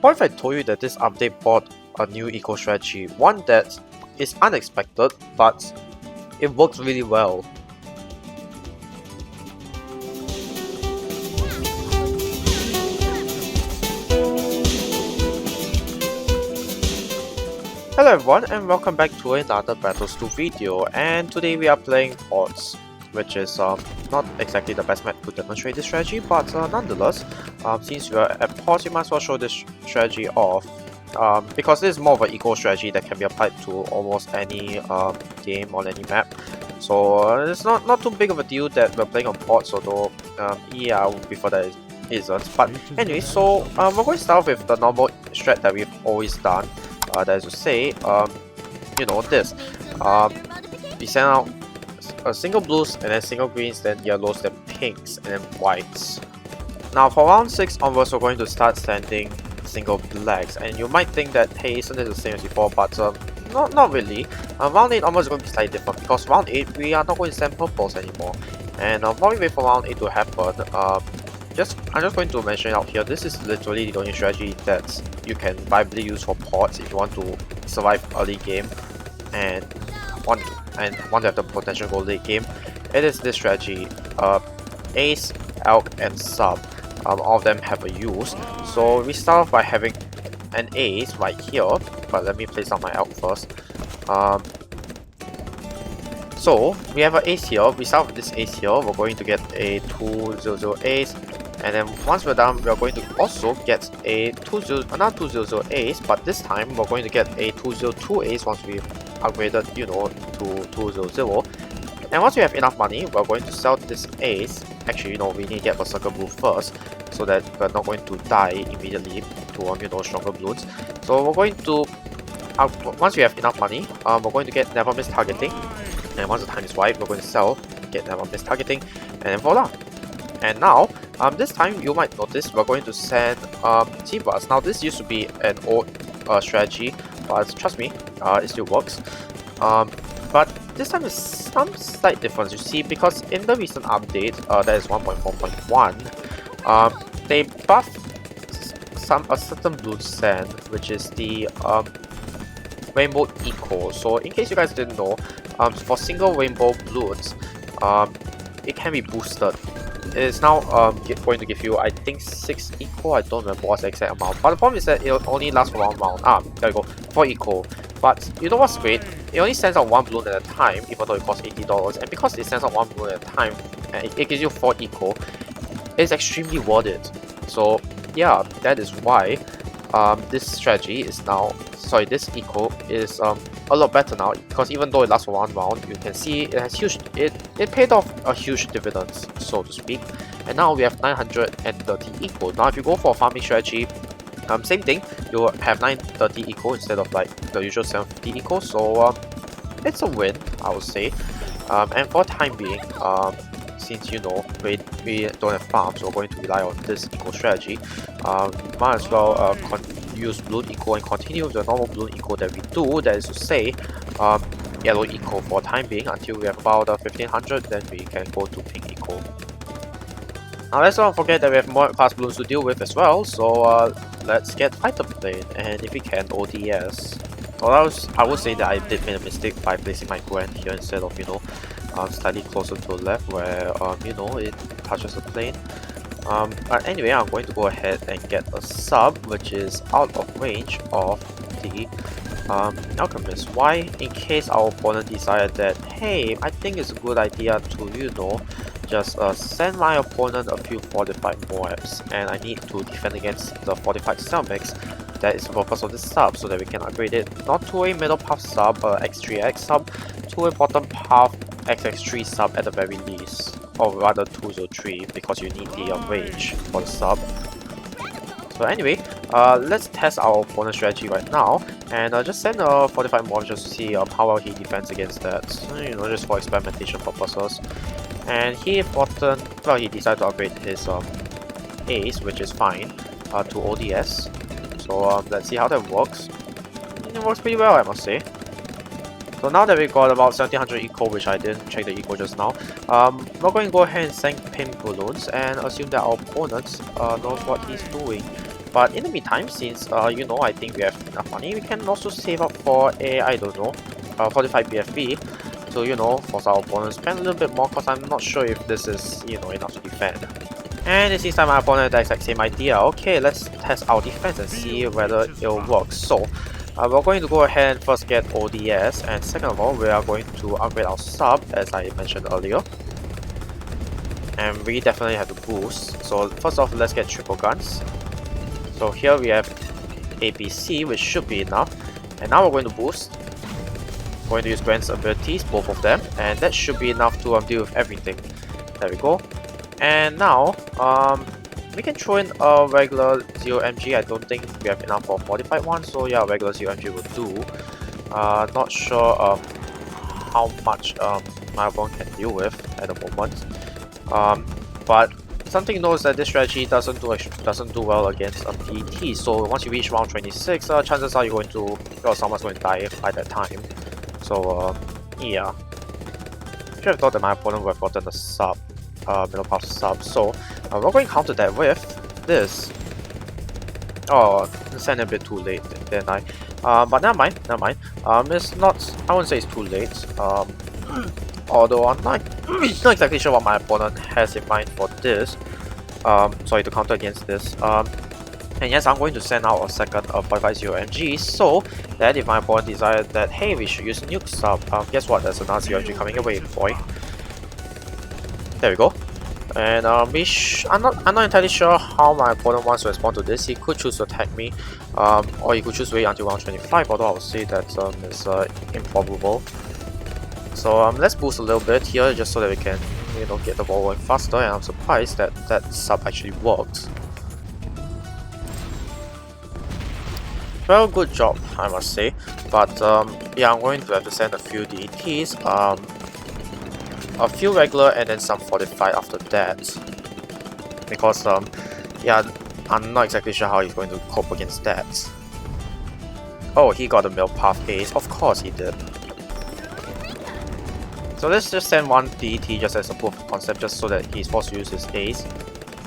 What if I told you that this update brought a new eco strategy, one that is unexpected, but it works really well? Hello everyone and welcome back to another Battles 2 video, and today we are playing Ports, which is not exactly the best map to demonstrate this strategy, but nonetheless, since we are at Ports, we might as well show this strategy off, because this is more of an eco strategy that can be applied to almost any game on any map. So it's not too big of a deal that we're playing on Ports, although yeah, I would prefer that it isn't. But anyway, so we're going to start with the normal strat that we've always done. That is to say, you know, this. We send out a single blues and then single greens, then yellows, then pinks, and then whites. Now for round 6 onwards, we're going to start sending single blacks, and you might think that, hey, isn't it the same as before? But not really. Round 8 onwards is going to be slightly different, because round 8 we are not going to send purples anymore. And while we wait for round 8 to happen, I'm just going to mention out here, this is literally the only strategy that you can viably use for ports if you want to survive early game and want to have the potential go late game. It is this strategy. Ace, Elk, and Sub, all of them have a use. So we start off by having an Ace right here, but let me place down my Elk first. So we have an Ace here. We start with this Ace here. We're going to get a 200 Ace. And then once we're done, we're going to also get another 200 Ace, but this time we're going to get a 202 Ace once we've upgraded, you know, to 200. And once we have enough money, we're going to sell this Ace. Actually, you know, we need to get a Circle Blue first, so that we're not going to die immediately to, you know, stronger Bloons. So we're going to, once we have enough money, we're going to get Never Miss Targeting. And once the time is right, we're going to sell, get Never Miss Targeting, and then voila. And now, this time you might notice we're going to send T-Bars. Now this used to be an old strategy, but trust me, it still works. But this time is some slight difference, you see, because in the recent update, that is 1.4.1, they buffed a certain blue sand, which is the Rainbow Eco. So in case you guys didn't know, for single Rainbow Bloons, it can be boosted. It is now going to give you, I think, 6 eco. I don't remember what's the exact amount. But the problem is that it only lasts for 1 round. There we go, 4 eco. But you know what's great? It only sends out 1 balloon at a time, even though it costs $80. And because it sends out 1 balloon at a time, and it gives you 4 eco, it's extremely worth it. So yeah, that is why this strategy is now, this eco is a lot better now, because even though it lasts for 1 round, you can see it has it paid off a huge dividends, so to speak. And now we have 930 eco. Now if you go for a farming strategy, same thing, you have 930 eco instead of like the usual 750 eco. So it's a win, I would say. And for time being, since, you know, we don't have farms, so we're going to rely on this eco strategy. Might as well use Bloon Eco and continue the normal Bloon Eco that we do. That is to say, yellow Eco for time being until we have about 1500, then we can go to pink Eco. Now let's not forget that we have more class Bloons to deal with as well, so let's get Fighter Plane, and if we can, ODS. Well, I would say that I did make a mistake by placing my Grand here instead of, you know, slightly closer to the left where, you know, it touches the plane. But anyway, I'm going to go ahead and get a sub, which is out of range of the Alchemist. Why? In case our opponent decided that, hey, I think it's a good idea to, you know, just send my opponent a few fortified Moabs, and I need to defend against the fortified ceramics. That is the purpose of this sub, so that we can upgrade it not to a middle path sub, X3X sub, to a bottom path XX3 sub at the very least, or rather 203, because you need the range for the sub. So anyway, let's test our opponent's strategy right now, and just send a fortified mob just to see how well he defends against that, you know, just for experimentation purposes. And he decided to upgrade his Ace, which is fine, to ODS. So let's see how that works. And it works pretty well, I must say. So now that we got about 1700 eco, which I didn't check the eco just now, we're going to go ahead and send pink balloons and assume that our opponent knows what he's doing. But in the meantime, since you know, I think we have enough money, we can also save up for a, I don't know, 45 BFB. So, you know, force our opponent to spend a little bit more, because I'm not sure if this is, you know, enough to defend. And it seems like my opponent had the exact same idea. Okay, let's test our defense and see whether it'll work. So, we're going to go ahead and first get ODS, and second of all, we are going to upgrade our sub, as I mentioned earlier. And we definitely have to boost. So, first off, let's get triple guns. So, here we have ABC, which should be enough. And now we're going to boost. Going to use Grant's abilities, both of them, and that should be enough to deal with everything. There we go. And now, we can throw in a regular 0MG. I don't think we have enough for a fortified one, so yeah, regular 0MG will do. Not sure how much my opponent can deal with at the moment. But something to know is that this strategy doesn't do well against PT. So once you reach round 26, chances are you're going to, well, someone's going to die by that time. So yeah, should have thought that my opponent would have gotten the sub, middle path sub. So we're going to counter that with this. Oh, sent a bit too late, didn't I? But never mind, never mind. It's not, I wouldn't say it's too late. Although I'm not exactly sure what my opponent has in mind for this. Sorry, to counter against this. And yes, I'm going to send out a second 0.50 MG, so that if my opponent decided that, hey, we should use nuke sub, guess what, there's another 0 MG coming away, boy. There we go. And I'm not entirely sure how my opponent wants to respond to this. He could choose to attack me, or he could choose to wait until round 25, although I would say that is improbable. So let's boost a little bit here, just so that we can, you know, get the ball going faster, and I'm surprised that that sub actually worked. Well, good job, I must say. But yeah, I'm going to have to send a few DETs, a few regular, and then some fortified after that. Because yeah, I'm not exactly sure how he's going to cope against that. Oh, he got a middle path ace. Of course he did. So let's just send one DET just as a proof of concept, just so that he's forced to use his ace.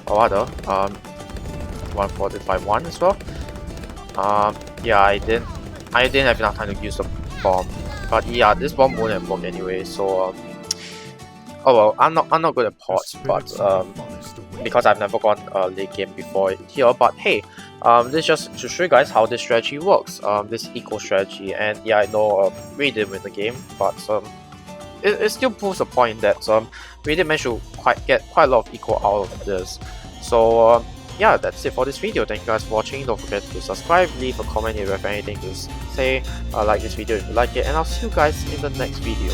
Or rather, one fortified one as well. Yeah, I didn't have enough time to use the bomb, but yeah, this bomb won't have worked anyway. So oh well, I'm not good at pots, but because I've never gone late game before here. But hey, this just to show you guys how this strategy works. This eco strategy, and yeah, I know we didn't win the game, but it still proves the point that we did manage to get quite a lot of eco out of this. So yeah, that's it for this video. Thank you guys for watching. Don't forget to subscribe, leave a comment if you have anything to say, like this video if you like it, and I'll see you guys in the next video.